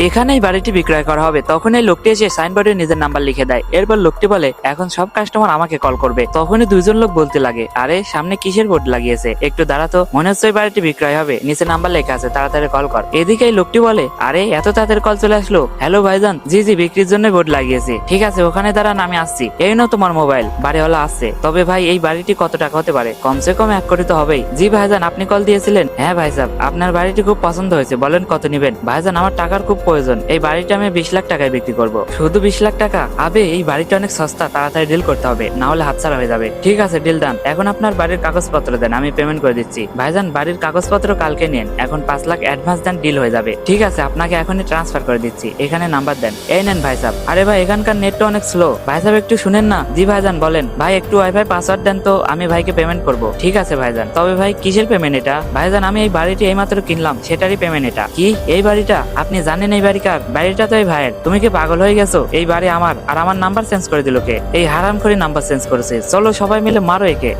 এখানেই বাড়িটি বিক্রয় করা হবে। তখন এই লোকটি এসে সাইনবোর্ডে নিজের নাম্বার লিখে দেয়। এরপর লোকটি বলে এখন সব কাস্টমার আমাকে কল করবে। তখনই দুইজন লোক বলতে লাগে, আরে সামনে কিসের বোর্ড লাগিয়েছে, একটু দাঁড়াতো, মনে হচ্ছে ওই বাড়িটি বিক্রয় হবে, নিচে নাম্বার লেখা আছে, তাড়াতাড়ি কল কর। এদিকে এই লোকটি বলে, আরে এত তাড়াতাড়ি কল চলে আসলো, হ্যালো ভাইজান, জি জি বিক্রির জন্য বোর্ড লাগিয়েছি, ঠিক আছে ওখানে দাঁড়ান আমি আসছি, এই নাও তোমার মোবাইল। বাড়িওয়ালা আসছে, তবে ভাই এই বাড়িটি কত টাকা হতে পারে? কমসে কম 1 কোটি তো হবেই। জি ভাইজান আপনি কল দিয়েছিলেন? হ্যাঁ ভাই সাহেব, আপনার বাড়িটি খুব পছন্দ হয়েছে, বলেন কত নিবেন? ভাইজান আমার টাকার খুব প্রয়োজন, এই বাড়িটা আমি 20 লাখ টাকায় বিক্রি করব। শুধু 20 লাখ টাকা? আবে এই বাড়িটা অনেক সস্তা, তাড়াতাড়ি ডিল করতে হবে, না হলে হাতছাড়া হয়ে যাবে। ঠিক আছে ডিল ডান, এখন আপনার বাড়ির কাগজপত্র দেন, আমি পেমেন্ট করে দিচ্ছি। ভাইজান বাড়ির কাগজপত্র কালকে নেন, এখন 5 লাখ অ্যাডভান্স দেন, ডিল হয়ে যাবে। ঠিক আছে আপনাকে এখনই ট্রান্সফার করে দিচ্ছি, এখানে নাম্বার দেন। এই নেন ভাই সাহেব। আরে ভাই এখানকার নেটটা অনেক স্লো, ভাই সাহেব একটু শুনেন না। জি ভাইজান বলেন। ভাই একটু ওয়াইফাই পাসওয়ার্ড দেন তো, আমি ভাইকে পেমেন্ট করব। ঠিক আছে ভাইজান। তবে ভাই কিসের পেমেন্ট এটা? ভাইজান আমি এই বাড়িটি এইমাত্র কিনলাম, সেটারই পেমেন্ট এটা। কি এই বাড়িটা? আপনি জানেন এই বাড়ি কার? বাড়িটা তো এই ভাইয়ের। তুমি কি পাগল হয়ে গেছো? এই বাড়ি আমার, আর আমার নাম্বার চেঞ্জ করে দিল কে? এই হারামখোরি নাম্বার চেঞ্জ করেছে। চলো সবাই মিলে মারো একে।